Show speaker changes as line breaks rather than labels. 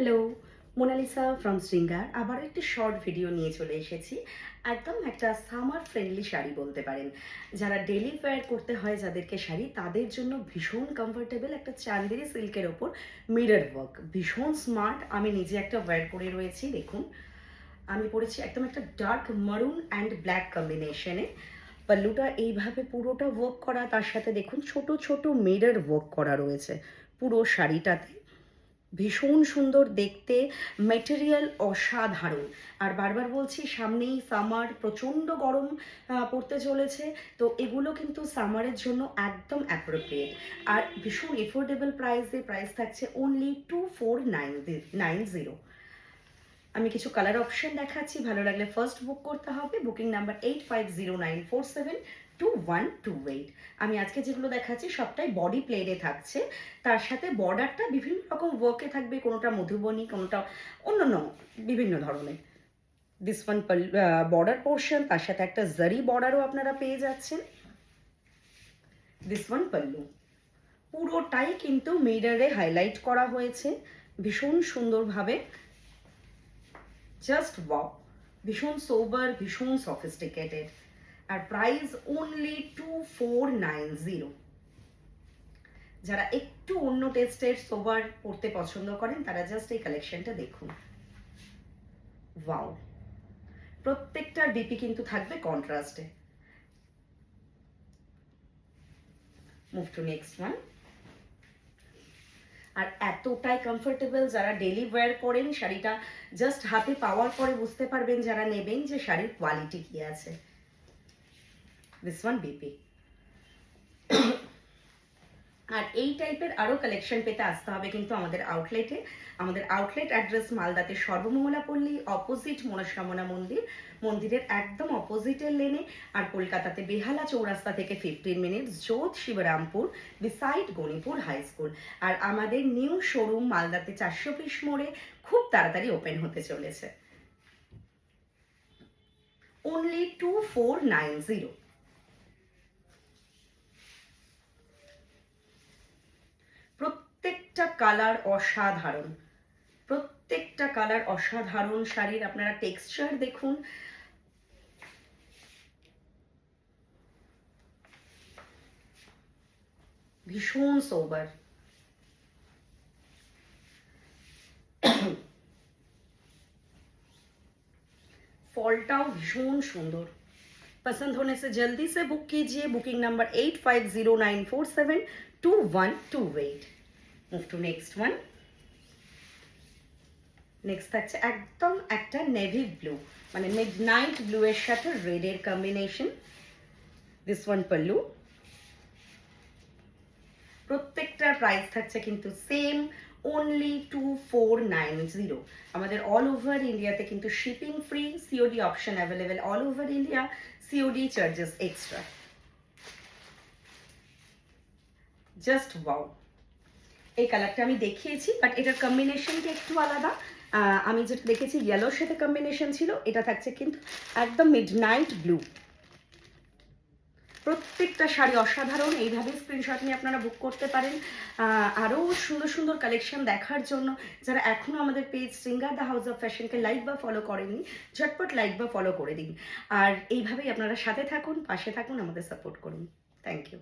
Hello, Mona Lisa from শৃঙ্গার আবার একটি short video নিয়ে চলে এসেছি। একদম একটা সামার ফ্রেন্ডলি শাড়ি বলতে পারেন। যারা ডেলি ওয়্যার করতে হয় যাদেরকে শাড়ি, তাদের জন্য ভীষণ কমফোর্টেবল একটা চান্দেরি সিল্কের ওপর মিরর ওয়ার্ক, ভীষণ স্মার্ট। আমি নিজে একটা ওয়্যার করে রয়েছি, দেখুন। আমি পরেছি একদম একটা ডার্ক মারুন অ্যান্ড ব্ল্যাক কম্বিনেশনে। পাল্লুটা এইভাবে পুরোটা ওয়ার্ক করা, তার সাথে দেখুন ছোট ছোট মিরর ওয়ার্ক করা রয়েছে পুরো শাড়িটাতে। ভীষণ সুন্দর দেখতে, মেটেরিয়াল অসাধারণ। আর বারবার বলছি, সামনেই সামার, প্রচণ্ড গরম পড়তে চলেছে, তো এগুলো কিন্তু সামারের জন্য একদম অ্যাপ্রোপ্রিয়েট। আর ভীষণ এফোর্ডেবল প্রাইসে, প্রাইস থাকছে অনলি 2490। আমি কিছু কালার অপশন দেখাচ্ছি, ভালো লাগলে ফার্স্ট বুক করতে হবে। Booking number 8509472128। আমি আজকে যেগুলো দেখাচ্ছি সবটাই বডি প্লেনে থাকছে, তার সাথে বর্ডারটা বিভিন্ন রকম ওয়ার্কে থাকবে, কোনোটা মধুবনী, কোনোটা অন্যান্য বিভিন্ন ধরনের। দিস ওয়ান বর্ডার পোর্শন, তার সাথে একটা জারি বর্ডারও আপনারা পেয়ে যাচ্ছেন। দিস ওয়ান পাল্লু, পুরোটাই কিন্তু মিররে হাইলাইট করা হয়েছে ভীষণ সুন্দরভাবে। জাস্ট ওয়াও, ভীষণ সোবার, ভীষণ সফিস্টিকেটেড। আর প্রাইস অনলি 2490। যারা একটু অন্য টেস্টের সোবার পড়তে পছন্দ করেন তারা জাস্ট এই কালেকশনটা দেখুন। ওয়াও, প্রত্যেকটা ডিপি কিন্তু থাকবে কন্ট্রাস্টে। Move to next one. আর এতটাই কমফোর্টেবল, যারা ডেলি ওয়্যার করেন, শাড়িটা জাস্ট হাতে পাওয়ার পরে বুঝতে পারবেন যারা নেবেন যে শাড়ির কোয়ালিটি কি আছে। This one BP. আর এই টাইপের আরও কালেকশন পেতে আসতে হবে কিন্তু আমাদের আউটলেটে। আমাদের আউটলেট অ্যাড্রেস মালদাতে সর্বমঙ্গলা পল্লী, অপোজিট মনস্কামনা মন্দির, মন্দিরের একদম অপোজিটের লেনে। আর কলকাতাতে বেহালা চৌরাস্তা থেকে 15 minutes, Jodh Shibrampur beside Ganipur high school. আর আমাদের নিউ শোরুম মালদাতে 400 পিস মোড়ে খুব তাড়াতাড়ি ওপেন হতে চলেছে। অনলি 2490। প্রত্যেকটা কালার অসাধারণ, প্রত্যেকটা কালার অসাধারণ। শাড়ির আপনারা টেক্সচার দেখুন, ভীষণ সোবার। फॉलटाও ভীষণ সুন্দর। पसंद होने से जल्दी से बुक कीजिए। Booking number 8509472128। Move to next one. Next থাকছে একদম একটা নেভি ব্লু, মানে মিডনাইট ব্লু এর সাথে রেড এর কম্বিনেশন। This one pallu. প্রত্যেকটার প্রাইস থাকছে কিন্তু সেম, অনলি 2490। আমাদের অল ওভার ইন্ডিয়াতে কিন্তু shipping free, COD option available all over India, COD charges extra. Just wow. এই কালারটা আমি দেখিয়েছি, বাট এটার কম্বিনেশনটা একটু আলাদা। আমি যেটা দেখেছি ইয়েলোর সাথে কম্বিনেশন ছিল, এটা থাকছে কিন্তু একদম মিডনাইট ব্লু। প্রত্যেকটা শাড়ি অসাধারণ। এইভাবে স্ক্রিনশট নিয়ে আপনারা বুক করতে পারেন। আরও সুন্দর সুন্দর কালেকশন দেখার জন্য যারা এখনও আমাদের page Shringar the house of ফ্যাশনকে লাইক বা ফলো করেননি, ঝটপট লাইক বা ফলো করে দিন। আর এইভাবেই আপনারা সাথে থাকুন, পাশে থাকুন, আমাদের সাপোর্ট করুন। Thank you.